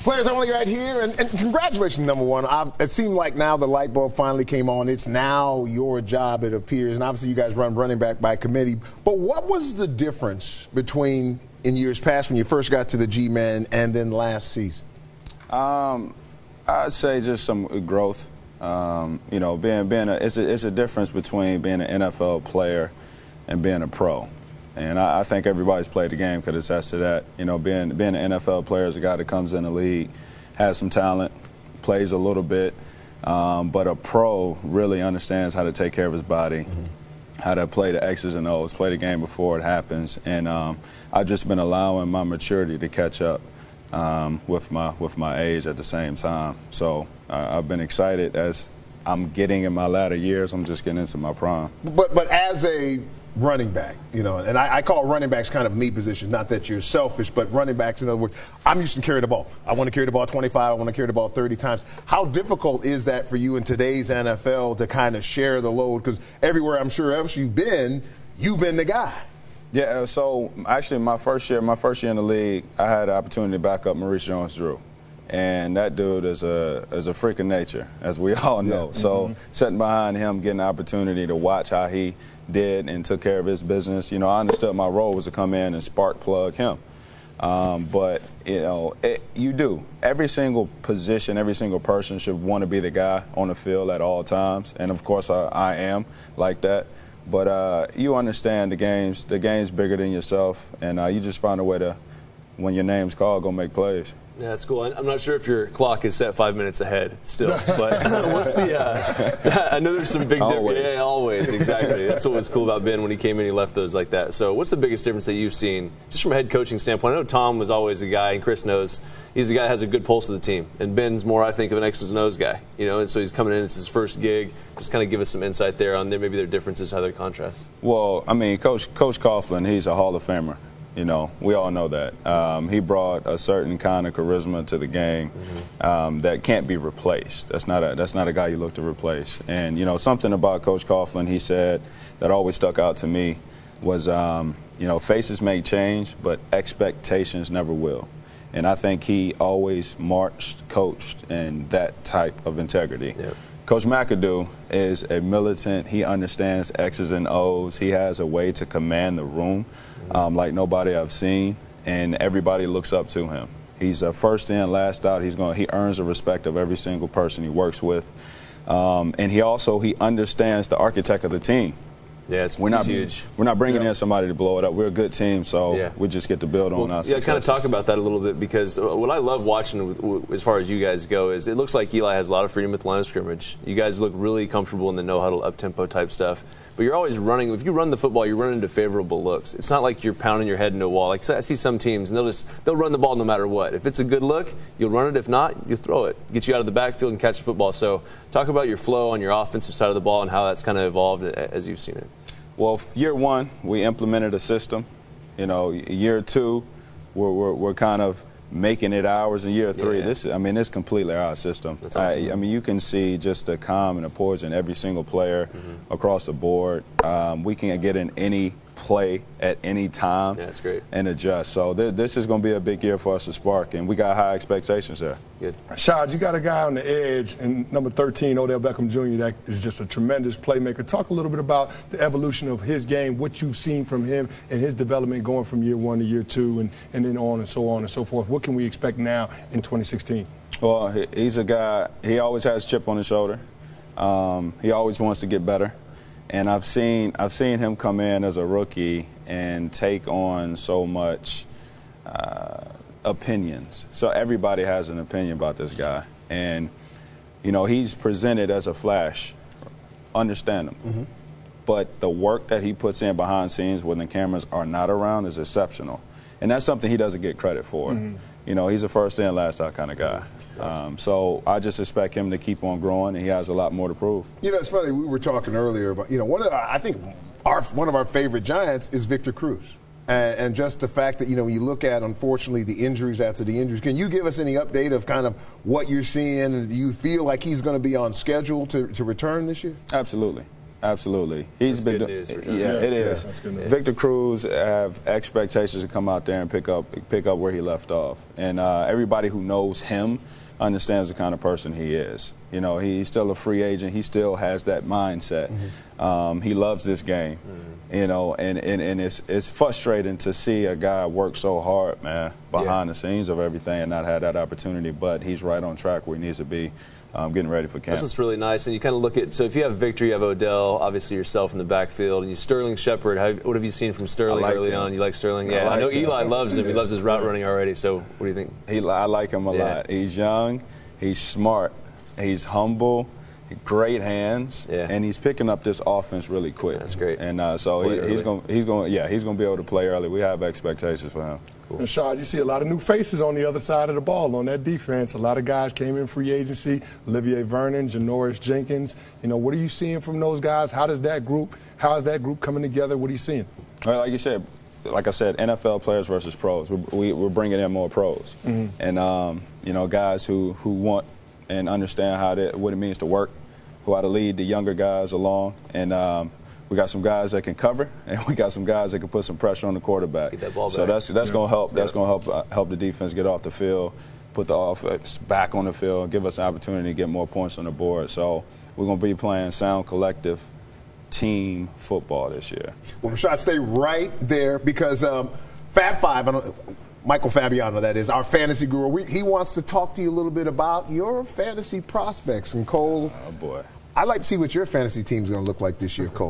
Players only right here, and congratulations, number one. It seemed like now the light bulb finally came on. It's now your job, it appears, and obviously you guys run running back by committee. But what was the difference between in years past when you first got to the G-Men and then last season? I'd say just some growth. It's a difference between being an NFL player and being a pro. And I think everybody's played the game could attest to that. Being an NFL player is a guy that comes in the league, has some talent, plays a little bit, but a pro really understands how to take care of his body, how to play the X's and O's, play the game before it happens. And I've just been allowing my maturity to catch up with my age at the same time. So I've been excited as I'm getting in my latter years. I'm just getting into my prime. But as a running back, and I call running backs kind of me position, not that you're selfish, but running backs, in other words, I'm used to carry the ball. I want to carry the ball 25, I want to carry the ball 30 times. How difficult is that for you in today's NFL to kind of share the load? Because everywhere I'm sure else you've been the guy. Yeah, so actually my first year in the league, I had the opportunity to back up Maurice Jones-Drew. And that dude is a freak of nature, as we all know. Yeah. So sitting behind him, getting the opportunity to watch how he did and took care of his business, I understood my role was to come in and spark plug him. But you do. Every single position, every single person should want to be the guy on the field at all times. And, of course, I am like that. But you understand the game's bigger than yourself, and you just find a way to, when your name's called, go make plays. Yeah, that's cool. I'm not sure if your clock is set 5 minutes ahead still, but what's the? I know there's some big difference. Yeah, always, exactly. That's what was cool about Ben when he came in. He left those like that. So, what's the biggest difference that you've seen, just from a head coaching standpoint? I know Tom was always a guy, and Chris knows he's a guy that has a good pulse of the team, and Ben's more, I think, of an X's and O's guy. And so he's coming in. It's his first gig. Just kind of give us some insight there on maybe their differences, how they contrast. Well, I mean, Coach Coughlin, he's a Hall of Famer. We all know that. He brought a certain kind of charisma to the game that can't be replaced. That's not a guy you look to replace. And, something about Coach Coughlin he said that always stuck out to me was, faces may change, but expectations never will. And I think he always coached in that type of integrity. Yep. Coach McAdoo is a militant. He understands X's and O's. He has a way to command the room like nobody I've seen, and everybody looks up to him. He's a first in, last out. He earns the respect of every single person he works with, and he understands the architect of the team. Yeah, it's huge. We're not bringing in somebody to blow it up. We're a good team, so we just get to build on our successes. Kind of talk about that a little bit, because what I love watching as far as you guys go is it looks like Eli has a lot of freedom at the line of scrimmage. You guys look really comfortable in the no-huddle, up-tempo type stuff. But you're always running. If you run the football, you run into favorable looks. It's not like you're pounding your head into a wall. Like I see some teams, and they'll run the ball no matter what. If it's a good look, you'll run it. If not, you throw it. Get you out of the backfield and catch the football. So talk about your flow on your offensive side of the ball and how that's kind of evolved as you've seen it. Well, year one, we implemented a system. Year two, we're kind of making it ours. In year three, it's completely our system. That's awesome. You can see just the calm and the poise in every single player across the board. We can get in any play at any time and adjust. So this is going to be a big year for us to spark, and we got high expectations there. Good. Rashad, you got a guy on the edge, and number 13, Odell Beckham Jr., that is just a tremendous playmaker. Talk a little bit about the evolution of his game, what you've seen from him and his development going from year one to year two and then on and so forth. What can we expect now in 2016? Well, he's a guy, he always has a chip on his shoulder. He always wants to get better. And I've seen him come in as a rookie and take on so much opinions. So everybody has an opinion about this guy. And, he's presented as a flash. Understand him. But the work that he puts in behind scenes when the cameras are not around is exceptional. And that's something he doesn't get credit for. He's a first in, last out kind of guy. So I just expect him to keep on growing, and he has a lot more to prove. It's funny. We were talking earlier about, I think one of our favorite Giants is Victor Cruz. And just the fact that, when you look at, unfortunately, the injuries after the injuries, can you give us any update of kind of what you're seeing? Do you feel like he's going to be on schedule to return this year? Absolutely. He's been good news for sure. Yeah, it is. Victor Cruz have expectations to come out there and pick up where he left off, And everybody who knows him understands the kind of person he is. You know, he's still a free agent. He still has that mindset. He loves this game. You know, and it's frustrating to see a guy work so hard, man, behind the scenes of everything and not have that opportunity. But he's right on track where he needs to be, getting ready for camp. That's what's really nice. And you kind of look at, so if you have Victor, you have Odell, obviously yourself in the backfield, and you Sterling Shepard. What have you seen from Sterling early on? You like Sterling? Yeah, I know Eli loves him. He loves his route running already. So what do you think? I like him a lot. He's young, he's smart, he's humble. Great hands, and he's picking up this offense really quick. That's great. And so he's going to be able to play early. We have expectations for him. Cool. Rashad, you see a lot of new faces on the other side of the ball on that defense. A lot of guys came in free agency. Olivier Vernon, Janoris Jenkins. You know, what are you seeing from those guys? How is that group coming together? What are you seeing? Well, like I said, NFL players versus pros. We're bringing in more pros, and you know, guys who want and understand what it means to work, who how to lead the younger guys along. And we got some guys that can cover, and we got some guys that can put some pressure on the quarterback. Get that ball so back. that's going to help. That's going to help the defense get off the field, put the offense back on the field, give us an opportunity to get more points on the board. So we're going to be playing sound collective team football this year. Well, Rashad, stay right there because Fab Five, Michael Fabiano, that is, our fantasy guru, he wants to talk to you a little bit about your fantasy prospects. And Cole, oh boy, I'd like to see what your fantasy team's going to look like this year, Cole.